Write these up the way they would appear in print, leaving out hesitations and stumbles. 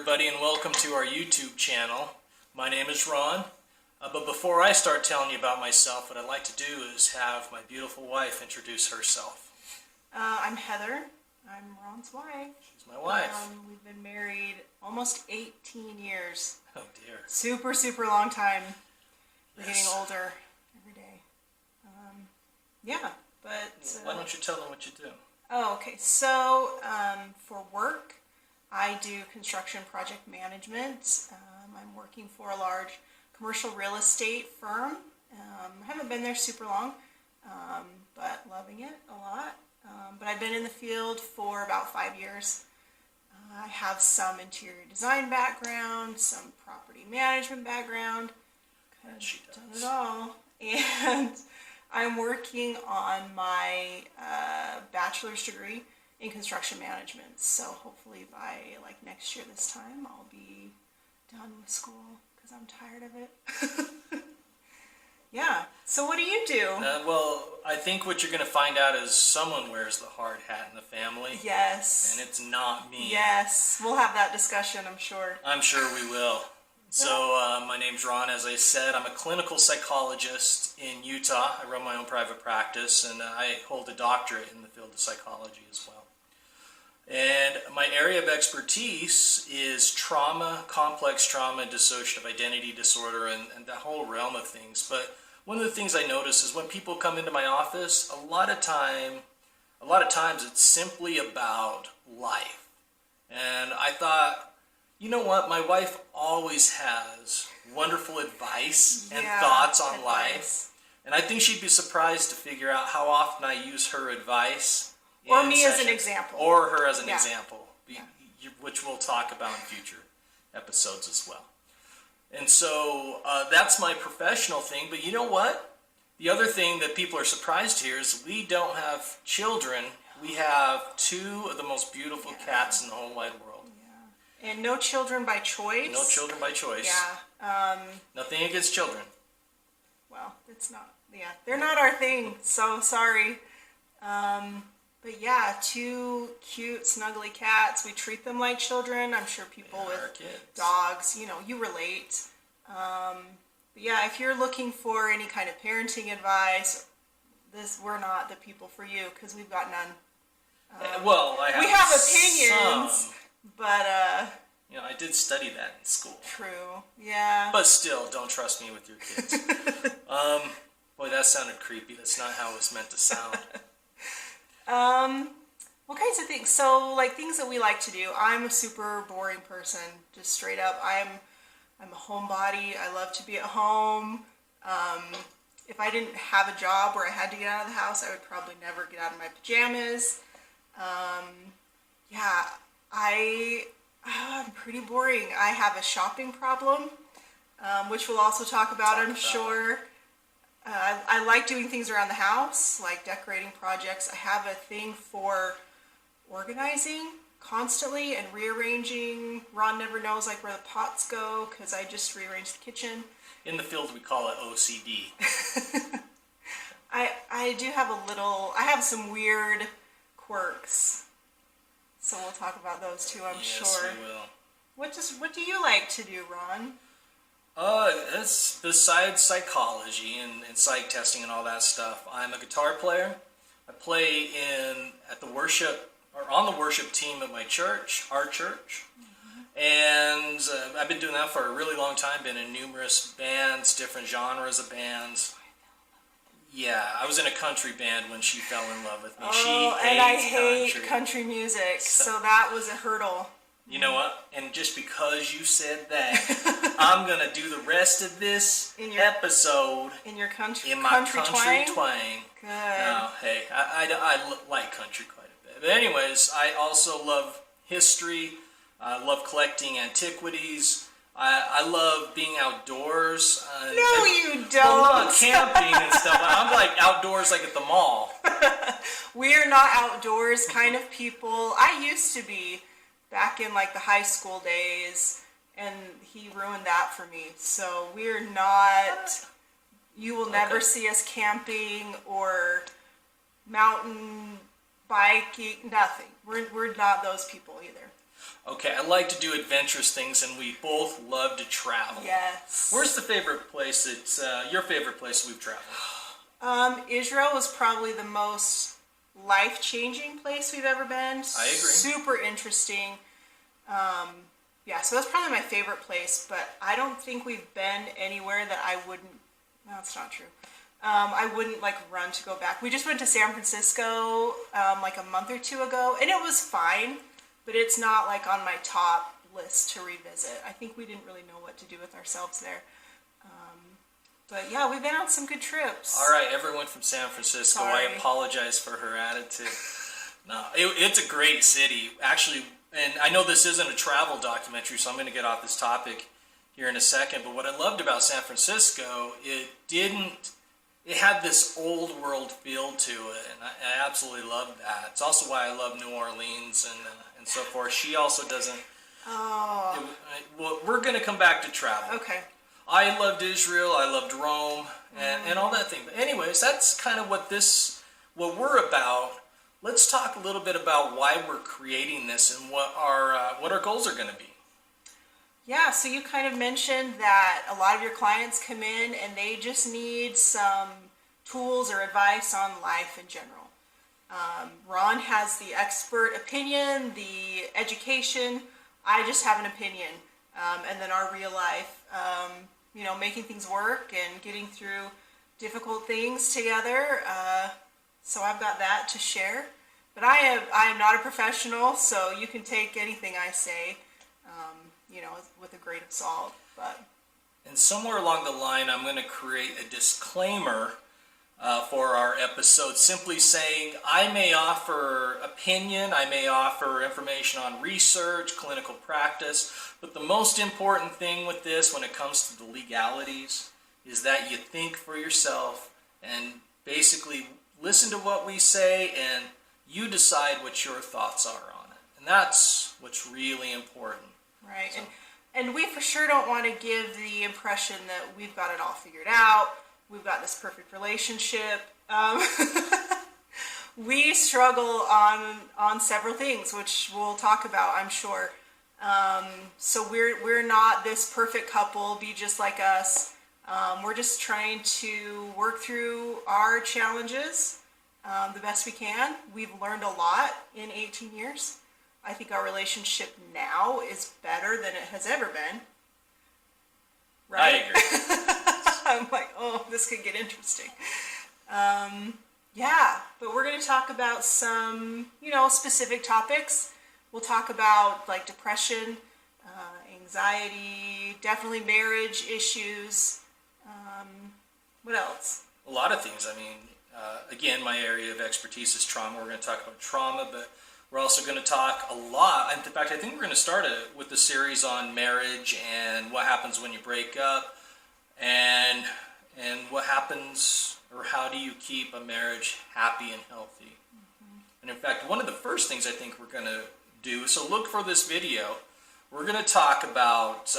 everybody, and welcome to our YouTube channel. My name is Ron, but before I start telling you about myself, what I'd like to do is have my beautiful wife introduce herself. I'm Heather. I'm Ron's wife. She's my wife. We've been married almost 18 years. Oh dear. Super, super long time. We're Yes. getting older every day. Yeah, but... Why don't you tell them what you do? Oh, okay. So, for work, I do construction project management. I'm working for a large commercial real estate firm. I haven't been there super long, but loving it a lot. But I've been in the field for about 5 years. I have some interior design background, some property management background. Yes, she does. Done it all. And I'm working on my bachelor's degree in construction management. So hopefully by like next year this time, I'll be done with school because I'm tired of it. Yeah. So what do you do? Well, I think what you're going to find out is someone wears the hard hat in the family. Yes. And it's not me. Yes. We'll have that discussion, I'm sure. I'm sure we will. So my name's Ron. As I said, I'm a clinical psychologist in Utah. I run my own private practice, and I hold a doctorate in the field of psychology as well. And my area of expertise is trauma, complex trauma, dissociative identity disorder, and that whole realm of things. But one of the things I notice is when people come into my office, a lot of times it's simply about life. And I thought, you know what? My wife always has wonderful advice and thoughts on life. And I think she'd be surprised to figure out how often I use her advice. Or me as an example. Or her as an example, which we'll talk about in future episodes as well. And so that's my professional thing. But you know what? The other thing that people are surprised here is we don't have children. We have two of the most beautiful cats in the whole wide world. And no children by choice. No children by choice. Yeah. Nothing against children. Well, it's not. Yeah, they're not our thing. So sorry. But yeah, two cute, snuggly cats. We treat them like children. I'm sure people with dogs, you relate. But yeah, if you're looking for any kind of parenting advice, we're not the people for you because we've got none. Well, we have opinions. But, I did study that in school. True, yeah. But still, don't trust me with your kids. Boy, that sounded creepy. That's not how it was meant to sound. What kinds of things? So, like, things that we like to do. I'm a super boring person, just straight up. I'm a homebody. I love to be at home. If I didn't have a job where I had to get out of the house, I would probably never get out of my pajamas. Yeah. I'm pretty boring. I have a shopping problem, which we'll also talk about, I'm sure. I like doing things around the house, like decorating projects. I have a thing for organizing constantly and rearranging. Ron never knows like where the pots go because I just rearrange the kitchen. In the field, we call it OCD. I do have I have some weird quirks. So we'll talk about those too, I'm sure. Yes, we will. What do you like to do, Ron? It's besides psychology and psych testing and all that stuff. I'm a guitar player. I play on the worship team at my church, our church. And I've been doing that for a really long time. Been in numerous bands, different genres of bands. Yeah, I was in a country band when she fell in love with me. And I hate country music, so that was a hurdle. You know what? And just because you said that, I'm going to do the rest of this episode in your country twang. Good. No, hey, I like country quite a bit. But anyways, I also love history. I love collecting antiquities. I love being outdoors. No, you don't. Well, camping and stuff. I'm like outdoors, like at the mall. We're not outdoors kind of people. I used to be back in like the high school days, and he ruined that for me. So we're not. You will never see us camping or mountain biking. Nothing. We're not those people either. Okay, I like to do adventurous things, and we both love to travel. Yes. Where's the favorite place your favorite place we've traveled? Israel was probably the most life-changing place we've ever been. I agree. Super interesting. Yeah, so that's probably my favorite place, but I don't think we've been anywhere that I wouldn't, no, that's not true. I wouldn't like run to go back. We just went to San Francisco like a month or two ago, and it was fine, but it's not like on my top list to revisit. I think we didn't really know what to do with ourselves there. But yeah, we've been on some good trips. All right, everyone from San Francisco, Sorry. I apologize for her attitude. No, it's a great city, actually, and I know this isn't a travel documentary, so I'm going to get off this topic here in a second, but what I loved about San Francisco, it had this old world feel to it, and I absolutely loved that. It's also why I love New Orleans and so forth. She also doesn't. Oh. Well, we're going to come back to travel. Okay. I loved Israel, I loved Rome, and all that thing. But anyways, that's kind of what we're about. Let's talk a little bit about why we're creating this and what our goals are going to be. Yeah, so you kind of mentioned that a lot of your clients come in and they just need some tools or advice on life in general. Ron has the expert opinion, the education. I just have an opinion. And then our real life, making things work and getting through difficult things together. So I've got that to share. But I am not a professional, so you can take anything I say, with a grain of salt. And somewhere along the line, I'm going to create a disclaimer for our episode, simply saying I may offer opinion, I may offer information on research, clinical practice, but the most important thing with this when it comes to the legalities is that you think for yourself and basically listen to what we say and you decide what your thoughts are on it. And that's what's really important. Right. So. And we for sure don't want to give the impression that we've got it all figured out. We've got this perfect relationship. We struggle on several things, which we'll talk about, I'm sure. So we're not this perfect couple. Be just like us. We're just trying to work through our challenges the best we can. We've learned a lot in 18 years. I think our relationship now is better than it has ever been. Right? I agree. I'm like, oh, this could get interesting. Yeah, but we're going to talk about some, specific topics. We'll talk about like depression, anxiety, definitely marriage issues. What else? A lot of things. I mean, again, my area of expertise is trauma. We're going to talk about trauma, but we're also going to talk a lot. In fact, I think we're going to start with the series on marriage and what happens when you break up, and what happens, or how do you keep a marriage happy and healthy. Mm-hmm. And in fact, one of the first things I think we're going to do, so look for this video. We're going to talk about,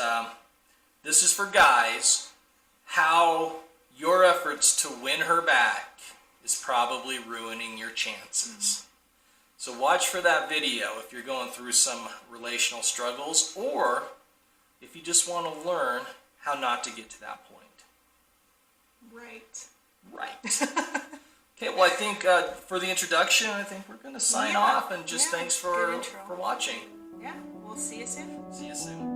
this is for guys, how your efforts to win her back is probably ruining your chances. Mm-hmm. So watch for that video if you're going through some relational struggles, or if you just want to learn how not to get to that point. Right. Okay, well, I think for the introduction, I think we're going to sign off, and just thanks for watching. Yeah, we'll see you soon. See you soon.